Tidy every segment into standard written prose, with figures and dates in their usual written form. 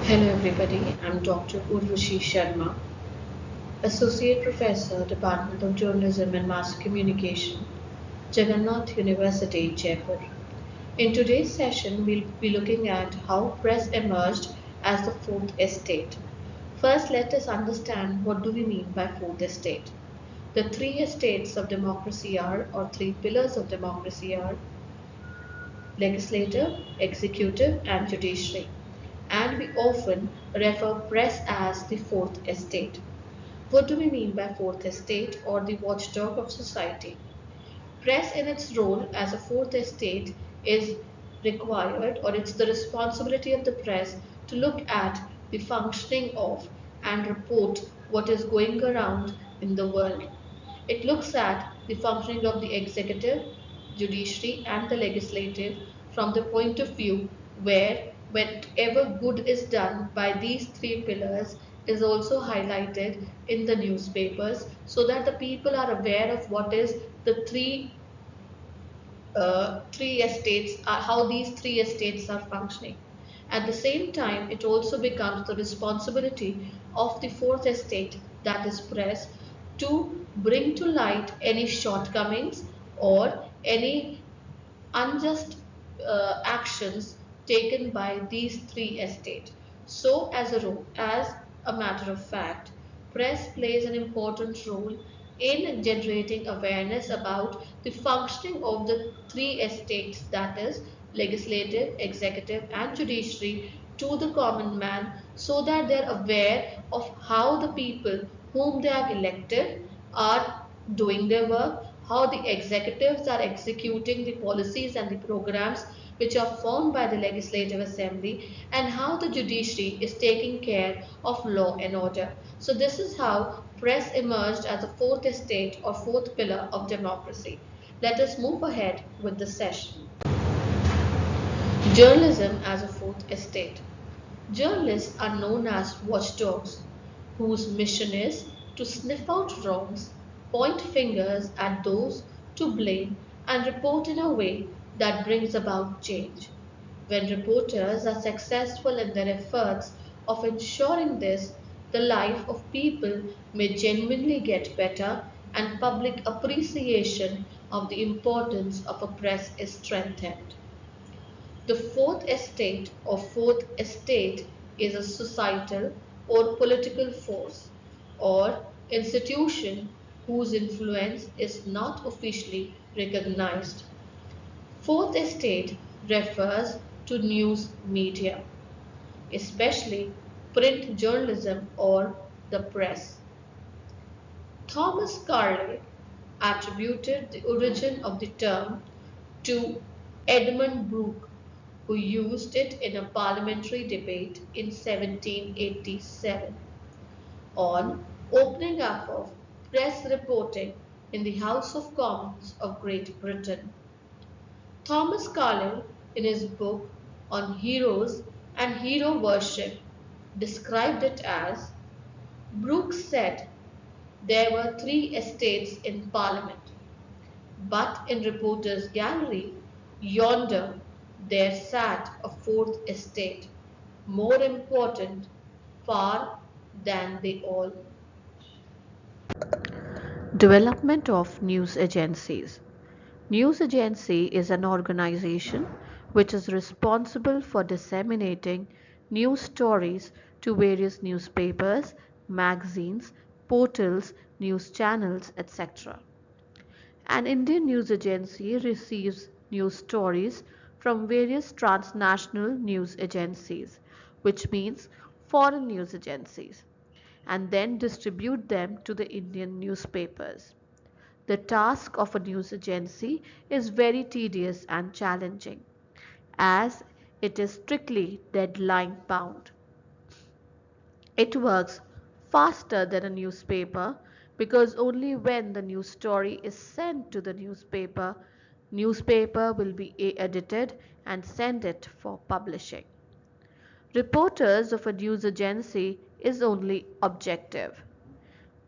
Hello everybody, I'm Dr. Urvashi Sharma, Associate Professor, Department of Journalism and Mass Communication, Jagannath University, Jaipur. In today's session, we'll be looking at how press emerged as the fourth estate. First, let us understand what do we mean by fourth estate. The three estates of democracy are, or three pillars of democracy are, legislative, executive, and judiciary. And we often refer press as the fourth estate. What do we mean by fourth estate or the watchdog of society? Press in its role as a fourth estate is required, or it's the responsibility of the press to look at the functioning of and report what is going around in the world. It looks at the functioning of the executive, judiciary, and the legislative from the point of view where whatever good is done by these three pillars is also highlighted in the newspapers so that the people are aware of what is the three estates, how these three estates are functioning. At the same time, it also becomes the responsibility of the fourth estate, that is press, to bring to light any shortcomings or any unjust actions taken by these three estates. So, as a matter of fact, press plays an important role in generating awareness about the functioning of the three estates, that is, legislative, executive, and judiciary, to the common man so that they're aware of how the people whom they have elected are doing their work, how the executives are executing the policies and the programs which are formed by the legislative assembly, and how the judiciary is taking care of law and order. So, this is how press emerged as a fourth estate or fourth pillar of democracy. Let us move ahead with the session. Journalism as a fourth estate. Journalists are known as watchdogs whose mission is to sniff out wrongs, point fingers at those to blame, and report in a way that brings about change. When reporters are successful in their efforts of ensuring this, the life of people may genuinely get better and public appreciation of the importance of a press is strengthened. The fourth estate or fourth estate is a societal or political force or institution whose influence is not officially recognized. Fourth estate refers to news media, especially print journalism or the press. Thomas Carlyle attributed the origin of the term to Edmund Burke, who used it in a parliamentary debate in 1787 on opening up of press reporting in the House of Commons of Great Britain. Thomas Carlyle, in his book on heroes and hero worship, described it as Brooks said there were three estates in Parliament, but in Reporters' Gallery, yonder, there sat a fourth estate, more important far than they all. Development of news agencies. News agency is an organization which is responsible for disseminating news stories to various newspapers, magazines, portals, news channels, etc. An Indian news agency receives news stories from various transnational news agencies, which means foreign news agencies, and then distribute them to the Indian newspapers. The task of a news agency is very tedious and challenging, as it is strictly deadline bound. It works faster than a newspaper because only when the news story is sent to the newspaper will be edited and send it for publishing. Reporters of a news agency is only objective.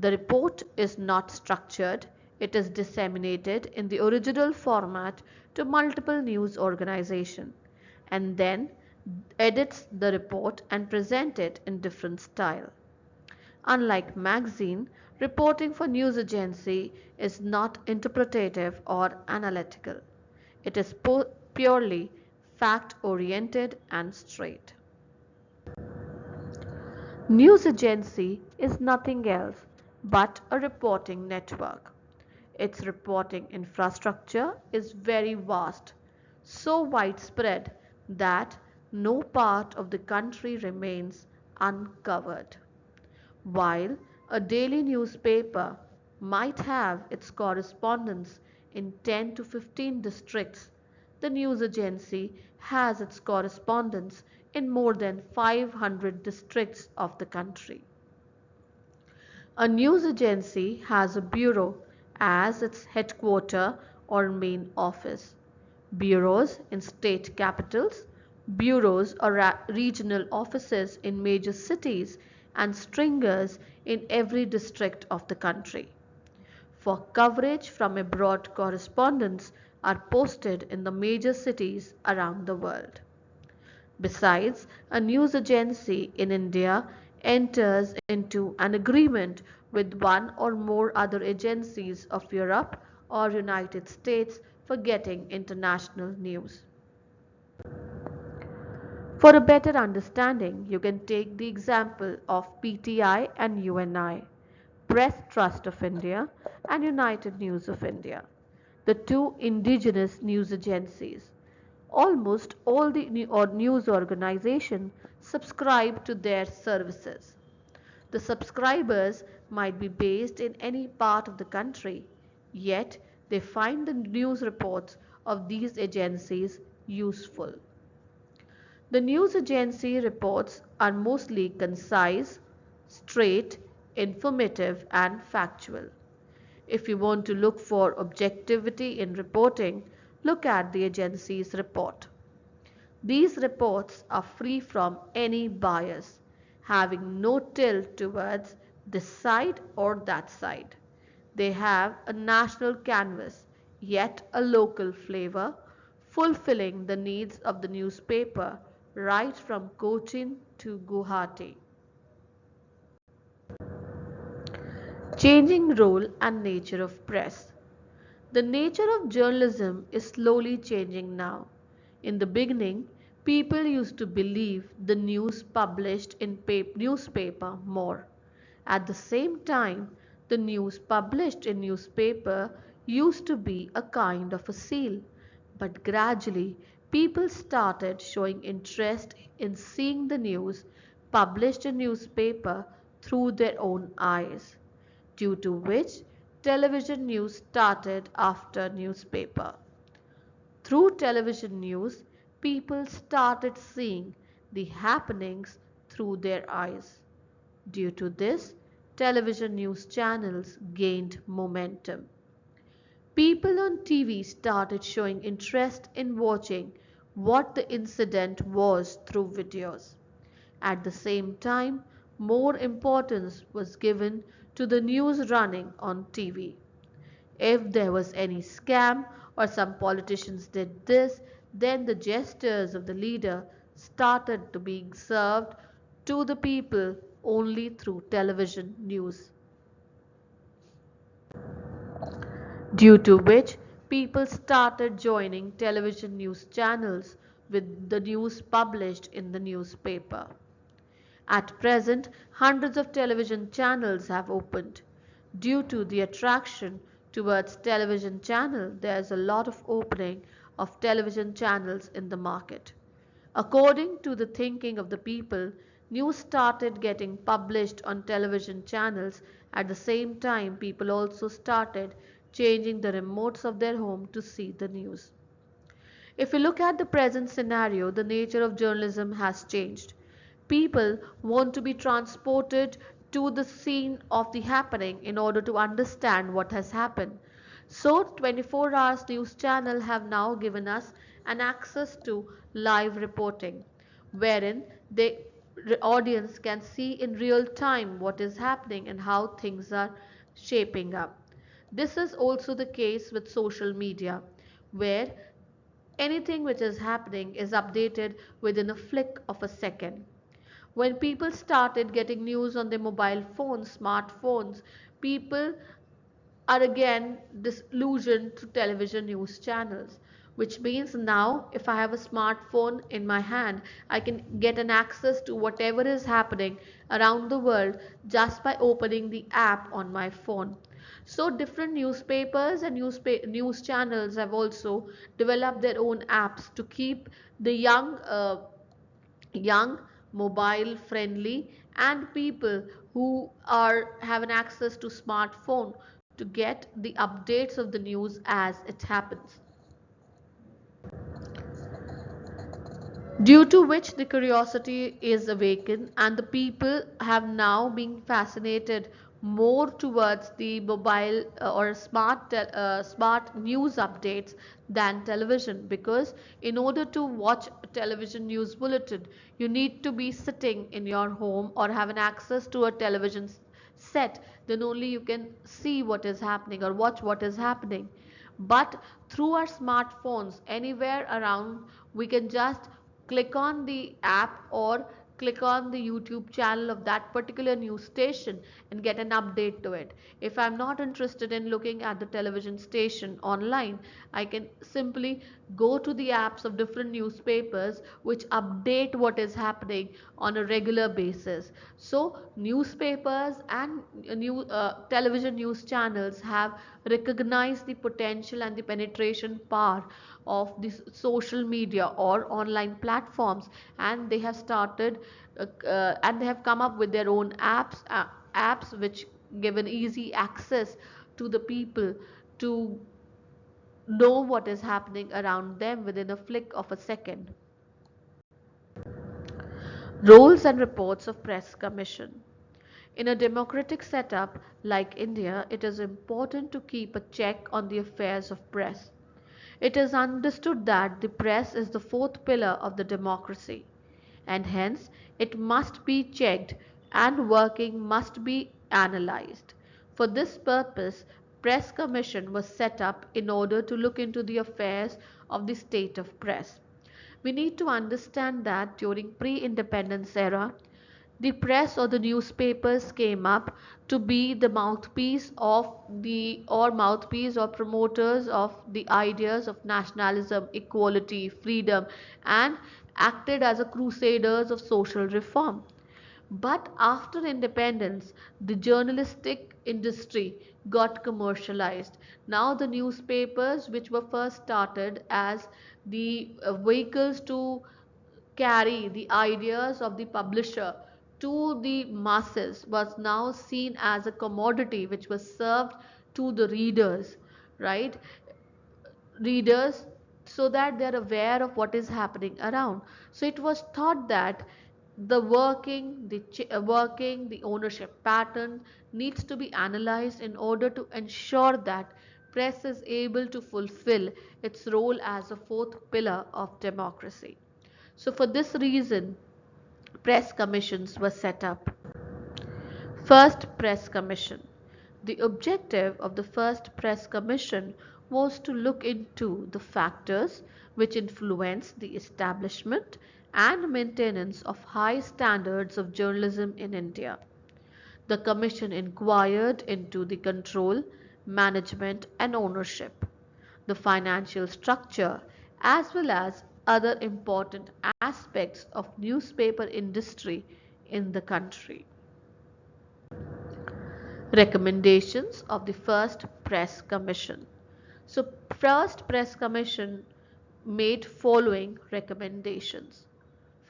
The report is not structured, it is disseminated in the original format to multiple news organizations, and then edits the report and present it in different style. Unlike magazine, reporting for news agency is not interpretative or analytical. It is purely fact oriented and straight. News agency is nothing else but a reporting network. Its reporting infrastructure is very vast, so widespread that no part of the country remains uncovered. While a daily newspaper might have its correspondents in 10 to 15 districts, the news agency has its correspondents in more than 500 districts of the country. A news agency has a bureau as its headquarter or main office. Bureaus in state capitals, bureaus or regional offices in major cities, and stringers in every district of the country. For coverage from abroad, correspondents are posted in the major cities around the world. Besides, a news agency in India enters into an agreement with one or more other agencies of Europe or United States for getting international news. For a better understanding, you can take the example of PTI and UNI, Press Trust of India and United News of India, the two indigenous news agencies. Almost all the news organizations subscribe to their services. The subscribers might be based in any part of the country, yet they find the news reports of these agencies useful. The news agency reports are mostly concise, straight, informative, and factual. If you want to look for objectivity in reporting, look at the agency's report. These reports are free from any bias, having no tilt towards this side or that side. They have a national canvas, yet a local flavor, fulfilling the needs of the newspaper right from Cochin to Guwahati. Changing role and nature of press. The nature of journalism is slowly changing now. In the beginning, people used to believe the news published in newspaper more. At the same time, the news published in newspaper used to be a kind of a seal, but gradually people started showing interest in seeing the news published in newspaper through their own eyes, due to which television news started after newspaper. Through television news, people started seeing the happenings through their eyes. Due to this, television news channels gained momentum. People on TV started showing interest in watching what the incident was through videos. At the same time, more importance was given to the news running on TV. If there was any scam or some politicians did this, then the gestures of the leader started to be served to the people only through television news, due to which people started joining television news channels with the news published in the newspaper. At present, hundreds of television channels have opened. Due to the attraction towards television channel, there is a lot of opening of television channels in the market. According to the thinking of the people, news started getting published on television channels. At the same time, people also started changing the remotes of their home to see the news. If we look at the present scenario, the nature of journalism has changed. People want to be transported to the scene of the happening in order to understand what has happened. So 24 hours news channel have now given us an access to live reporting, wherein the audience can see in real time what is happening and how things are shaping up. This is also the case with social media, where anything which is happening is updated within a flick of a second. When people started getting news on their mobile phones, smartphones, people are again disillusioned to television news channels, which means now if I have a smartphone in my hand, I can get an access to whatever is happening around the world just by opening the app on my phone. So different newspapers and news channels have also developed their own apps to keep the young, mobile friendly, and people who are have an access to smartphone to get the updates of the news as it happens, due to which the curiosity is awakened and the people have now been fascinated more towards the mobile or smart news updates than television, because in order to watch a television news bulletin you need to be sitting in your home or have an access to a television set, then only you can see what is happening or watch what is happening. But through our smartphones anywhere around, we can just click on the app or click on the YouTube channel of that particular news station and get an update to it. If I'm not interested in looking at the television station online, I can simply go to the apps of different newspapers which update what is happening on a regular basis. So newspapers and television news channels have recognized the potential and the penetration power of this social media or online platforms, and they have started and they have come up with their own apps which give an easy access to the people to know what is happening around them within a flick of a second. Roles and reports of press commission. In a democratic setup like India, it is important to keep a check on the affairs of press. It is understood that the press is the fourth pillar of the democracy, and hence it must be checked and working must be analyzed. For this purpose, Press Commission was set up in order to look into the affairs of the state of press. We need to understand that during pre-independence era, the press or the newspapers came up to be the mouthpiece of the or mouthpiece or promoters of the ideas of nationalism, equality, freedom, and acted as a crusaders of social reform. But after independence, the journalistic industry got commercialized. Now, the newspapers, which were first started as the vehicles to carry the ideas of the publisher to the masses, was now seen as a commodity which was served to the readers, right? Readers, so that they're aware of what is happening around. So it was thought that the ownership pattern needs to be analyzed in order to ensure that press is able to fulfill its role as a fourth pillar of democracy. So for this reason, press commissions were set up. First Press Commission. The objective of the first Press Commission was to look into the factors which influence the establishment and maintenance of high standards of journalism in India. The Commission inquired into the control, management, and ownership, the financial structure, as well as other important aspects of newspaper industry in the country. Recommendations of the first Press Commission. So, first Press Commission made following recommendations.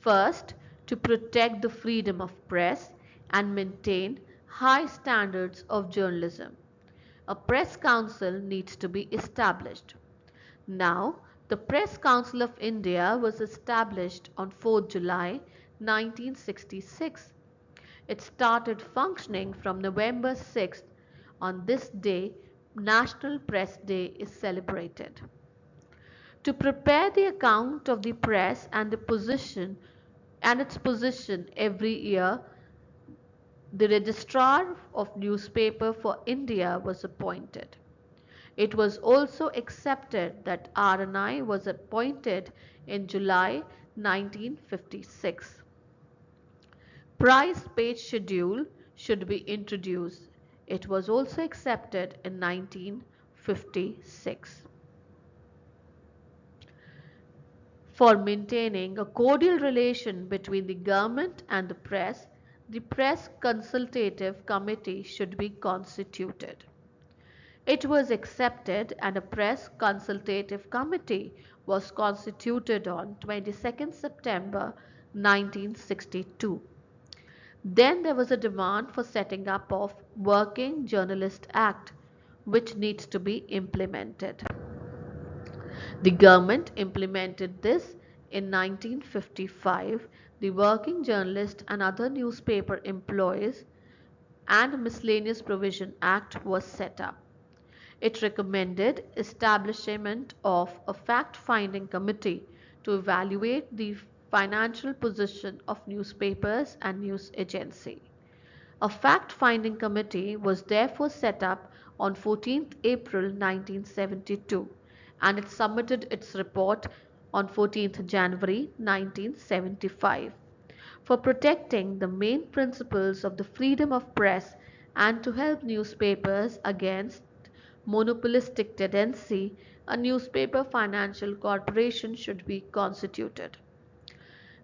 First, to protect the freedom of press and maintain high standards of journalism. A press council needs to be established. Now, the Press Council of India was established on 4th July 1966. It started functioning from November 6th. On this day, National Press Day is celebrated. To prepare the account of the press and its position every year, the Registrar of Newspaper for India was appointed. It was also accepted that RNI was appointed in July 1956. Price page schedule should be introduced. It was also accepted in 1956. For maintaining a cordial relation between the government and the Press Consultative Committee should be constituted. It was accepted and a Press Consultative Committee was constituted on 22nd September 1962. Then there was a demand for setting up of Working Journalist Act, which needs to be implemented. The government implemented this in 1955. The Working Journalist and Other Newspaper Employees and Miscellaneous Provision Act was set up. It recommended establishment of a fact-finding committee to evaluate the financial position of newspapers and news agency. A fact-finding committee was therefore set up on 14th April 1972 and it submitted its report on 14th January 1975. For protecting the main principles of the freedom of press and to help newspapers against monopolistic tendency, a newspaper financial corporation should be constituted.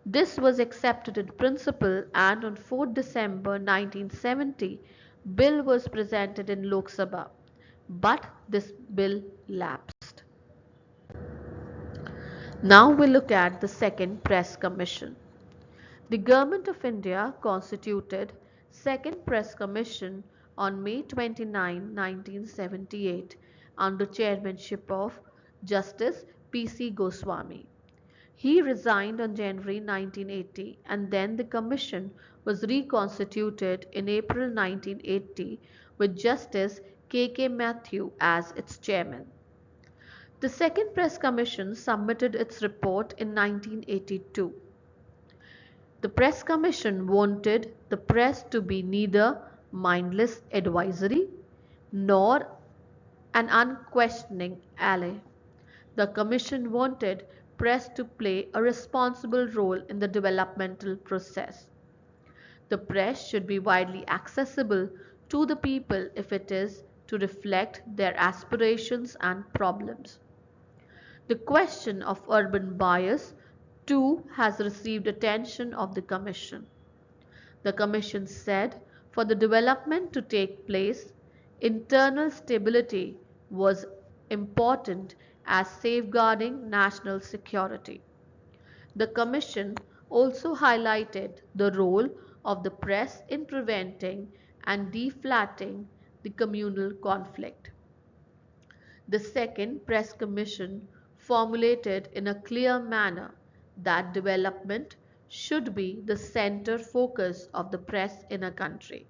This was accepted in principle and on 4 December 1970, bill was presented in Lok Sabha, but this bill lapsed. Now we look at the Second Press Commission. The Government of India constituted Second Press Commission on May 29, 1978 under chairmanship of Justice P.C. Goswami. He resigned on January 1980 and then the commission was reconstituted in April 1980 with Justice K.K. Mathew as its chairman. The Second Press Commission submitted its report in 1982. The Press Commission wanted the press to be neither mindless advisory nor an unquestioning ally. The Commission wanted press to play a responsible role in the developmental process. The press should be widely accessible to the people if it is to reflect their aspirations and problems. The question of urban bias too has received attention of the Commission. The Commission said for the development to take place, internal stability was important as safeguarding national security. The Commission also highlighted the role of the press in preventing and deflating the communal conflict. The Second Press Commission formulated in a clear manner that development should be the center focus of the press in a country,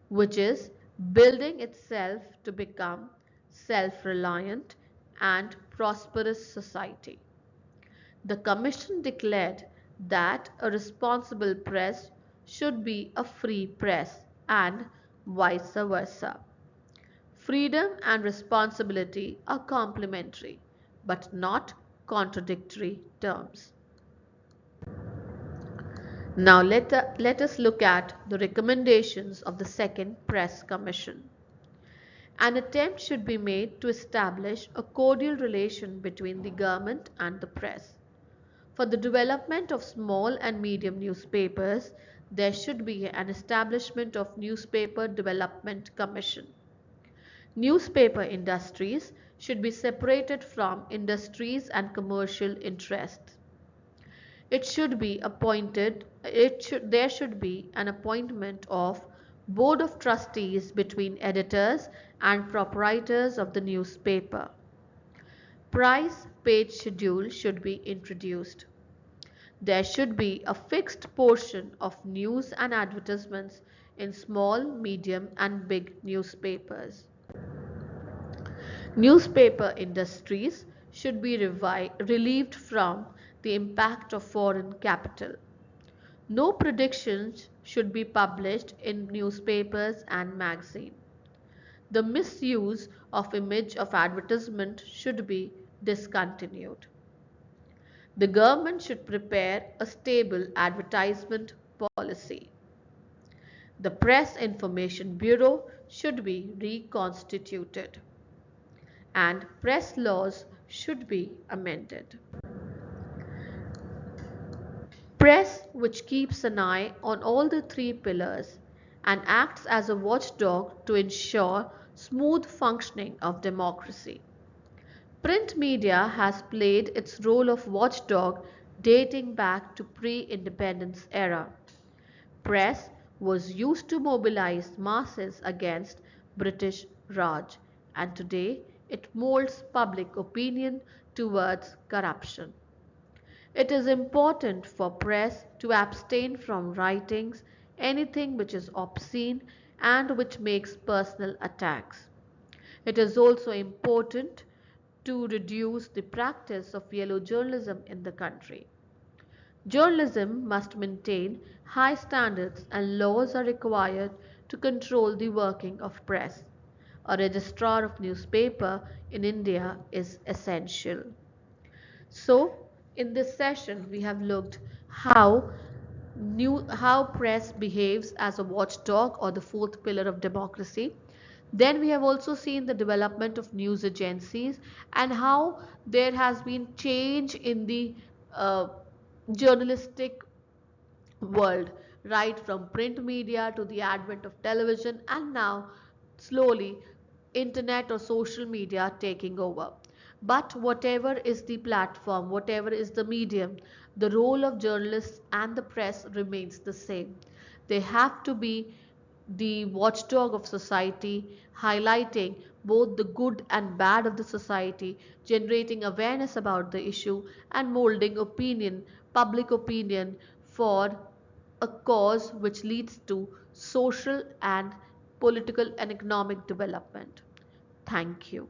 which is building itself to become self-reliant and prosperous society. The Commission declared that a responsible press should be a free press and vice versa. Freedom and responsibility are complementary, but not contradictory terms. Now let us look at the recommendations of the Second Press Commission. An attempt should be made to establish a cordial relation between the government and the press. For the development of small and medium newspapers, there should be an establishment of Newspaper Development Commission. Newspaper industries should be separated from industries and commercial interests. There should be an appointment of Board of Trustees between editors and proprietors of the newspaper. Price page schedule should be introduced. There should be a fixed portion of news and advertisements in small, medium and big newspapers. Newspaper industries should be relieved from the impact of foreign capital. No predictions should be published in newspapers and magazines. The misuse of image of advertisement should be discontinued. The government should prepare a stable advertisement policy. The Press Information Bureau should be reconstituted and press laws should be amended. Press which keeps an eye on all the three pillars and acts as a watchdog to ensure smooth functioning of democracy. Print media has played its role of watchdog dating back to pre-independence era. Press was used to mobilize masses against British Raj, and today it molds public opinion towards corruption. It is important for press to abstain from writings, anything which is obscene and which makes personal attacks. It is also important to reduce the practice of yellow journalism in the country. Journalism must maintain high standards and laws are required to control the working of press. A registrar of newspaper in India is essential. So, in this session, we have looked how press behaves as a watchdog or the fourth pillar of democracy. Then we have also seen the development of news agencies and how there has been change in the uh, journalistic world, right from print media to the advent of television and now slowly internet or social media taking over. But whatever is the platform, whatever is the medium, the role of journalists and the press remains the same. They have to be the watchdog of society, highlighting both the good and bad of the society, generating awareness about the issue, and molding opinion, public opinion, for a cause which leads to social and political and economic development. Thank you.